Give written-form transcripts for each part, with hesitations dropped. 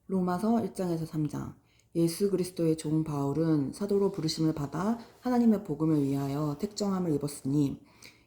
로마서 1장에서 3장. 예수 그리스도의 종 바울은 사도로 부르심을 받아 하나님의 복음을 위하여 택정함을 입었으니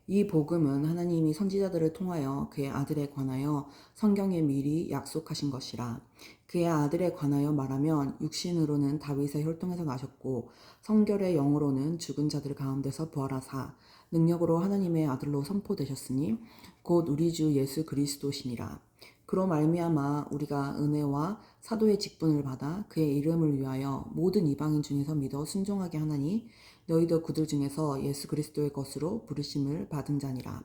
이 복음은 하나님이 선지자들을 통하여 그의 아들에 관하여 성경에 미리 약속하신 것이라. 그의 아들에 관하여 말하면 육신으로는 다윗의 혈통에서 나셨고 성결의 영으로는 죽은 자들 가운데서 부활하사 능력으로 하나님의 아들로 선포되셨으니 곧 우리 주 예수 그리스도시니라. 그로 말미암아 우리가 은혜와 사도의 직분을 받아 그의 이름을 위하여 모든 이방인 중에서 믿어 순종하게 하나니 너희도 그들 중에서 예수 그리스도의 것으로 부르심을 받은 자니라.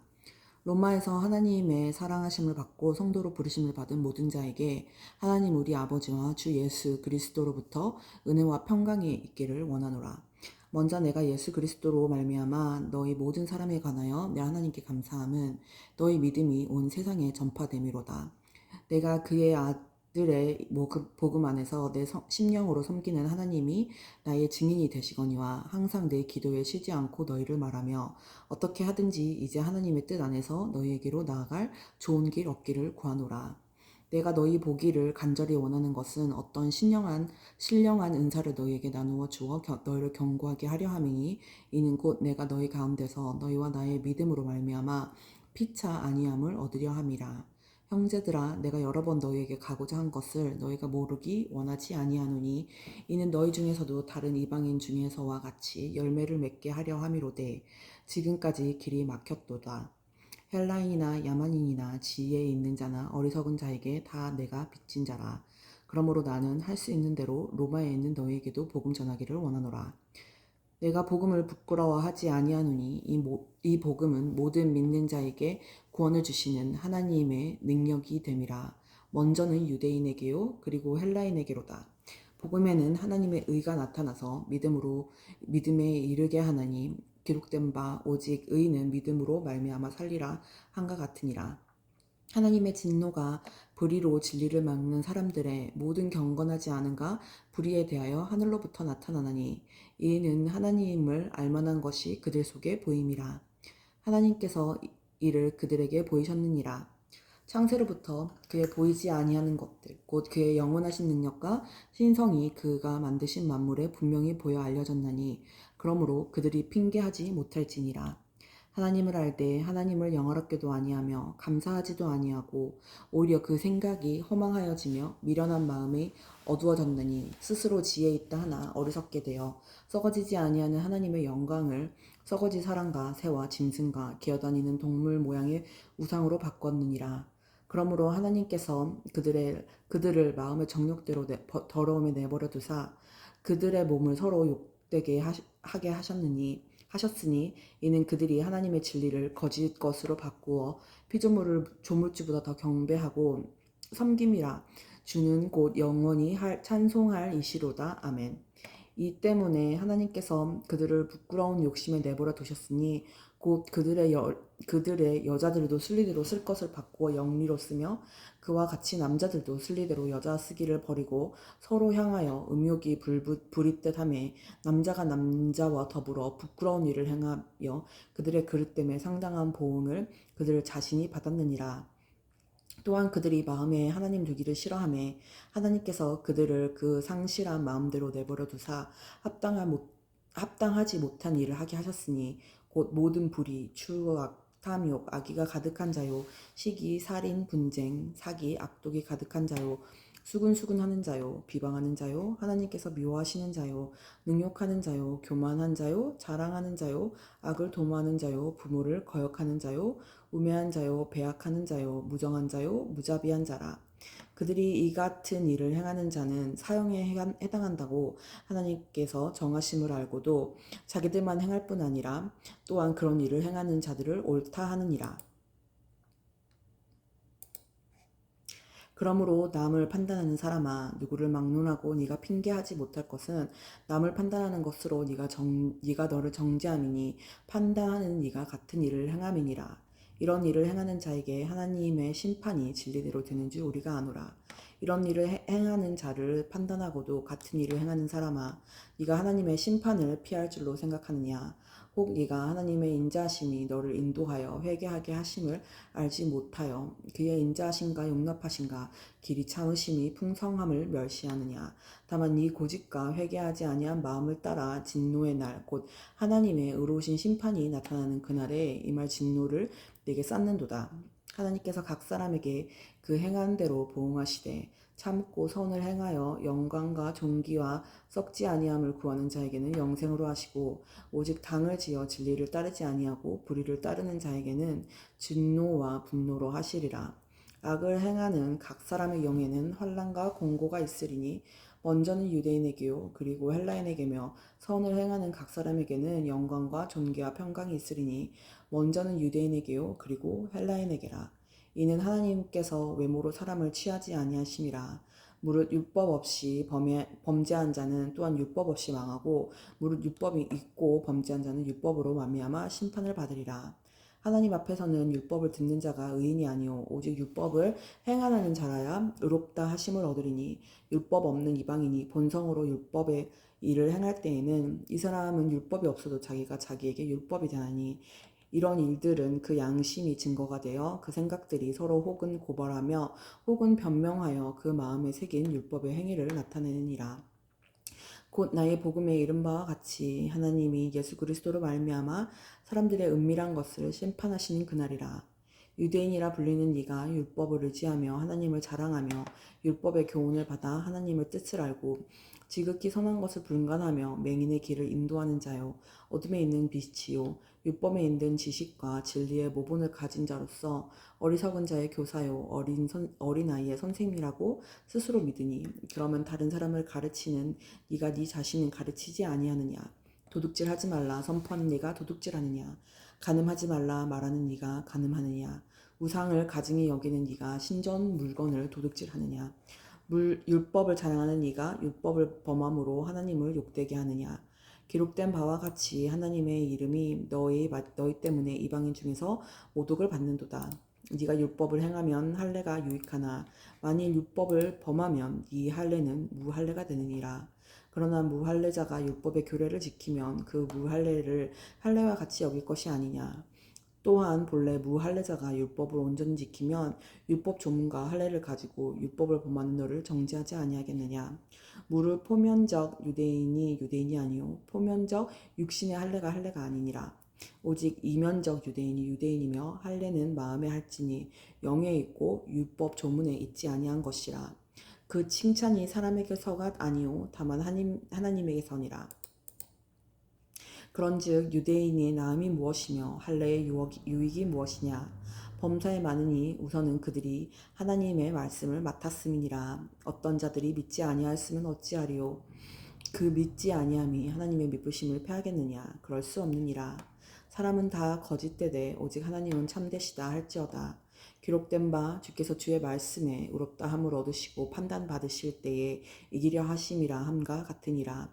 로마에서 하나님의 사랑하심을 받고 성도로 부르심을 받은 모든 자에게 하나님 우리 아버지와 주 예수 그리스도로부터 은혜와 평강이 있기를 원하노라. 먼저 내가 예수 그리스도로 말미암아 너희 모든 사람에 관하여 내 하나님께 감사함은 너희 믿음이 온 세상에 전파됨이로다. 내가 그의 아들의 복음 안에서 내 심령으로 섬기는 하나님이 나의 증인이 되시거니와 항상 내 기도에 쉬지 않고 너희를 말하며 어떻게 하든지 이제 하나님의 뜻 안에서 너희에게로 나아갈 좋은 길 얻기를 구하노라. 내가 너희 보기를 간절히 원하는 것은 어떤 신령한 은사를 너희에게 나누어 주어 너희를 견고하게 하려 함이니 이는 곧 내가 너희 가운데서 너희와 나의 믿음으로 말미암아 피차 아니함을 얻으려 함이라. 형제들아 내가 여러 번 너희에게 가고자 한 것을 너희가 모르기 원하지 아니하노니 이는 너희 중에서도 다른 이방인 중에서와 같이 열매를 맺게 하려 함이로되 지금까지 길이 막혔도다. 헬라인이나 야만인이나 지혜에 있는 자나 어리석은 자에게 다 내가 빚진 자라. 그러므로 나는 할 수 있는 대로 로마에 있는 너희에게도 복음 전하기를 원하노라. 내가 복음을 부끄러워하지 아니하노니 이 복음은 모든 믿는 자에게 구원을 주시는 하나님의 능력이 됨이라. 먼저는 유대인에게요 그리고 헬라인에게로다. 복음에는 하나님의 의가 나타나서 믿음에 이르게 하나니 기록된 바 오직 의인은 믿음으로 말미암아 살리라 한가 같으니라. 하나님의 진노가 불의로 진리를 막는 사람들의 모든 경건하지 않은가 불의에 대하여 하늘로부터 나타나나니 이는 하나님을 알만한 것이 그들 속에 보임이라. 하나님께서 이를 그들에게 보이셨느니라. 창세로부터 그의 보이지 아니하는 것들 곧 그의 영원하신 능력과 신성이 그가 만드신 만물에 분명히 보여 알려졌나니 그러므로 그들이 핑계하지 못할지니라. 하나님을 알되 하나님을 영화롭게도 아니하며 감사하지도 아니하고 오히려 그 생각이 허망하여지며 미련한 마음이 어두워졌느니 스스로 지혜 있다 하나 어리석게 되어 썩어지지 아니하는 하나님의 영광을 썩어지 사람과 새와 짐승과 기어다니는 동물 모양의 우상으로 바꿨느니라. 그러므로 하나님께서 그들을 마음의 정욕대로 더러움에 내버려 두사 그들의 몸을 서로 욕되게 하게 하셨으니 이는 그들이 하나님의 진리를 거짓 것으로 바꾸어 피조물을 조물주보다 더 경배하고 섬김이라. 주는 곧 영원히 찬송할 이시로다. 아멘. 이 때문에 하나님께서 그들을 부끄러운 욕심에 내버려 두셨으니 곧 그들의 여자들도 순리대로 쓸 것을 바꾸어 영리로 쓰며 그와 같이 남자들도 순리대로 여자 쓰기를 버리고 서로 향하여 음욕이 부릿듯 하며 남자가 남자와 더불어 부끄러운 일을 행하여 그들의 그릇 때문에 상당한 보응을 그들 자신이 받았느니라. 또한 그들이 마음에 하나님 두기를 싫어하며 하나님께서 그들을 그 상실한 마음대로 내버려 두사 합당하지 못한 일을 하게 하셨으니 곧 모든 불의, 추악, 탐욕, 악의가 가득한 자요, 시기, 살인, 분쟁, 사기, 악독이 가득한 자요, 수근수근하는 자요, 비방하는 자요, 하나님께서 미워하시는 자요, 능욕하는 자요, 교만한 자요, 자랑하는 자요, 악을 도모하는 자요, 부모를 거역하는 자요, 우매한 자요, 배악하는 자요, 무정한 자요, 무자비한 자라. 그들이 이 같은 일을 행하는 자는 사형에 해당한다고 하나님께서 정하심을 알고도 자기들만 행할 뿐 아니라 또한 그런 일을 행하는 자들을 옳다 하느니라. 그러므로 남을 판단하는 사람아 누구를 막론하고 네가 핑계하지 못할 것은 남을 판단하는 것으로 네가 너를 정죄함이니 판단하는 네가 같은 일을 행함이니라. 이런 일을 행하는 자에게 하나님의 심판이 진리대로 되는 줄 우리가 아노라. 이런 일을 행하는 자를 판단하고도 같은 일을 행하는 사람아 네가 하나님의 심판을 피할 줄로 생각하느냐. 혹 네가 하나님의 인자하심이 너를 인도하여 회개하게 하심을 알지 못하여 그의 인자하심과 용납하심과 길이 참으심이 풍성함을 멸시하느냐. 다만 네 고집과 회개하지 아니한 마음을 따라 진노의 날 곧 하나님의 의로우신 심판이 나타나는 그날에 임할 진노를 내게 쌓는도다. 하나님께서 각 사람에게 그 행한 대로 보응하시되 참고 선을 행하여 영광과 존귀와 썩지 아니함을 구하는 자에게는 영생으로 하시고 오직 당을 지어 진리를 따르지 아니하고 불의를 따르는 자에게는 진노와 분노로 하시리라. 악을 행하는 각 사람의 영에는 환난과 공고가 있으리니 먼저는 유대인에게요 그리고 헬라인에게며 선을 행하는 각 사람에게는 영광과 존귀와 평강이 있으리니 먼저는 유대인에게요 그리고 헬라인에게라. 이는 하나님께서 외모로 사람을 취하지 아니하심이라. 무릇 율법 없이 범죄한 자는 또한 율법 없이 망하고 무릇 율법이 있고 범죄한 자는 율법으로 말미암아 심판을 받으리라. 하나님 앞에서는 율법을 듣는 자가 의인이 아니요 오직 율법을 행하는 자라야 의롭다 하심을 얻으리니 율법 없는 이방인이 본성으로 율법의 일을 행할 때에는 이 사람은 율법이 없어도 자기가 자기에게 율법이 되나니 이런 일들은 그 양심이 증거가 되어 그 생각들이 서로 혹은 고발하며 혹은 변명하여 그 마음에 새긴 율법의 행위를 나타내느니라. 곧 나의 복음에 이른 바와 같이 하나님이 예수 그리스도로 말미암아 사람들의 은밀한 것을 심판하시는 그날이라. 유대인이라 불리는 네가 율법을 의지하며 하나님을 자랑하며 율법의 교훈을 받아 하나님의 뜻을 알고 지극히 선한 것을 분간하며 맹인의 길을 인도하는 자요 어둠에 있는 빛이요 율법에 있는 지식과 진리의 모본을 가진 자로서 어리석은 자의 교사요 어린 아이의 선생님이라고 스스로 믿으니 그러면 다른 사람을 가르치는 네가 네 자신을 가르치지 아니하느냐. 도둑질하지 말라 선포하는 네가 도둑질하느냐. 간음하지 말라 말하는 네가 간음하느냐. 우상을 가증히 여기는 네가 신전 물건을 도둑질하느냐. 율법을 자랑하는 네가 율법을 범함으로 하나님을 욕되게 하느냐. 기록된 바와 같이 하나님의 이름이 너희 때문에 이방인 중에서 모독을 받는도다. 네가 율법을 행하면 할례가 유익하나 만일 율법을 범하면 네 할례는 무할례가 되느니라. 그러나 무할례자가 율법의 규례를 지키면 그 무할례를 할례와 같이 여길 것이 아니냐. 또한 본래 무할례자가 율법을 온전히 지키면 율법 조문과 할례를 가지고 율법을 범하는 너를 정죄하지 아니하겠느냐. 무릇 포면적 유대인이 아니요 포면적 육신의 할례가 아니니라. 오직 이면적 유대인이 유대인이며 할례는 마음에 할지니 영에 있고 율법 조문에 있지 아니한 것이라. 그 칭찬이 사람에게서가 아니요 다만 하나님에게서니라. 그런즉 유대인의 나음이 무엇이며 할례의 유익이 무엇이냐. 범사에 많으니 우선은 그들이 하나님의 말씀을 맡았음이니라. 어떤 자들이 믿지 아니하였으면 어찌하리요. 그 믿지 아니함이 하나님의 믿으심을 패하겠느냐. 그럴 수 없느니라. 사람은 다 거짓되되 오직 하나님은 참되시다 할지어다. 기록된 바 주께서 주의 말씀에 의롭다 함을 얻으시고 판단 받으실 때에 이기려 하심이라 함과 같으니라.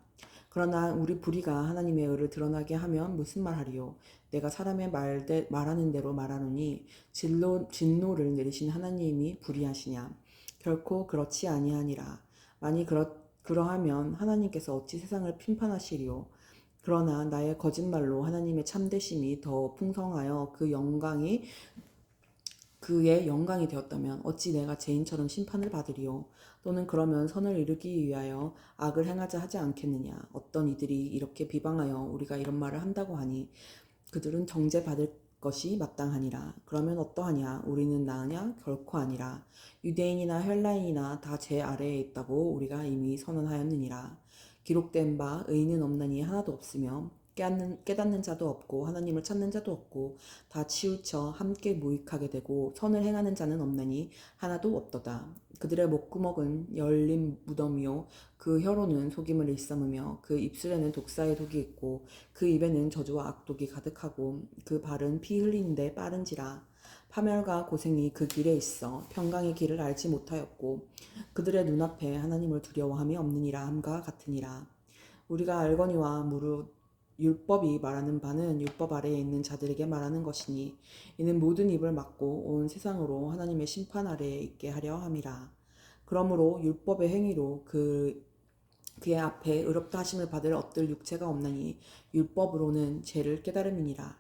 그러나 우리 불의가 하나님의 의를 드러나게 하면 무슨 말하리요. 내가 사람의 말하는 대로 말하노니 진노를 내리신 하나님이 불의하시냐. 결코 그렇지 아니하니라. 만일 그러하면 하나님께서 어찌 세상을 심판하시리요. 그러나 나의 거짓말로 하나님의 참되심이 더 풍성하여 그의 영광이 되었다면 어찌 내가 죄인처럼 심판을 받으리요. 또는 그러면 선을 이루기 위하여 악을 행하자 하지 않겠느냐. 어떤 이들이 이렇게 비방하여 우리가 이런 말을 한다고 하니 그들은 정죄받을 것이 마땅하니라. 그러면 어떠하냐. 우리는 나으냐. 결코 아니라. 유대인이나 헬라인이나 다 제 아래에 있다고 우리가 이미 선언하였느니라. 기록된 바 의인은 없나니 하나도 없으며 깨닫는 자도 없고 하나님을 찾는 자도 없고 다 치우쳐 함께 무익하게 되고 선을 행하는 자는 없나니 하나도 없도다. 그들의 목구멍은 열린 무덤이요 그 혀로는 속임을 일삼으며 그 입술에는 독사의 독이 있고 그 입에는 저주와 악독이 가득하고 그 발은 피 흘리는데 빠른지라. 파멸과 고생이 그 길에 있어 평강의 길을 알지 못하였고 그들의 눈앞에 하나님을 두려워함이 없느니라 함과 같으니라. 우리가 알거니와 무릇 율법이 말하는 바는 율법 아래에 있는 자들에게 말하는 것이니 이는 모든 입을 막고 온 세상으로 하나님의 심판 아래에 있게 하려 함이라. 그러므로 율법의 행위로 그의 앞에 의롭다 하심을 받을 얻들 육체가 없나니 율법으로는 죄를 깨달음이니라.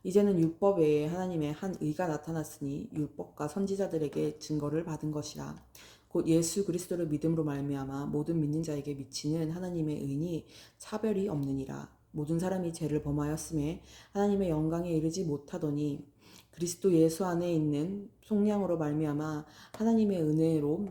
이제는 율법 외에 하나님의 한 의가 나타났으니 율법과 선지자들에게 증거를 받은 것이라. 곧 예수 그리스도를 믿음으로 말미암아 모든 믿는 자에게 미치는 하나님의 의니 차별이 없느니라. 모든 사람이 죄를 범하였음에 하나님의 영광에 이르지 못하더니 그리스도 예수 안에 있는 속량으로 말미암아 하나님의 은혜로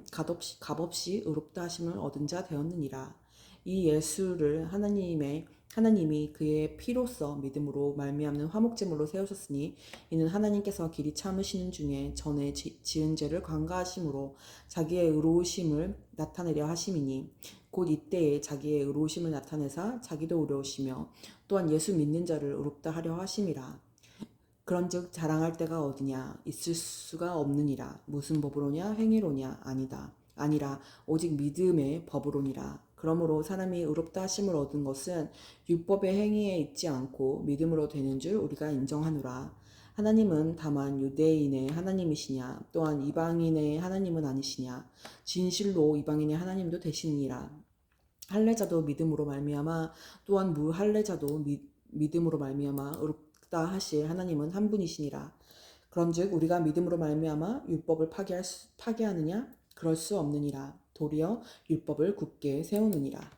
값없이 의롭다 하심을 얻은 자 되었느니라. 이 예수를 하나님이 그의 피로써 믿음으로 말미암는 화목제물로 세우셨으니 이는 하나님께서 길이 참으시는 중에 전에 지은 죄를 관가하심으로 자기의 의로우심을 나타내려 하심이니 곧 이때에 자기의 의로우심을 나타내사 자기도 의로우시며 또한 예수 믿는 자를 의롭다 하려 하심이라. 그런즉 자랑할 데가 어디냐 있을 수가 없느니라. 무슨 법으로냐 행위로냐 아니라 오직 믿음의 법으로니라. 그러므로 사람이 의롭다 하심을 얻은 것은 율법의 행위에 있지 않고 믿음으로 되는 줄 우리가 인정하노라. 하나님은 다만 유대인의 하나님이시냐 또한 이방인의 하나님은 아니시냐. 진실로 이방인의 하나님도 되시니라. 할례자도 믿음으로 말미암아 또한 무할례자도 믿음으로 말미암아 의롭다 하실 하나님은 한 분이시니라. 그런즉 우리가 믿음으로 말미암아 율법을 파괴하느냐? 그럴 수 없느니라. 도리어 율법을 굳게 세우느니라.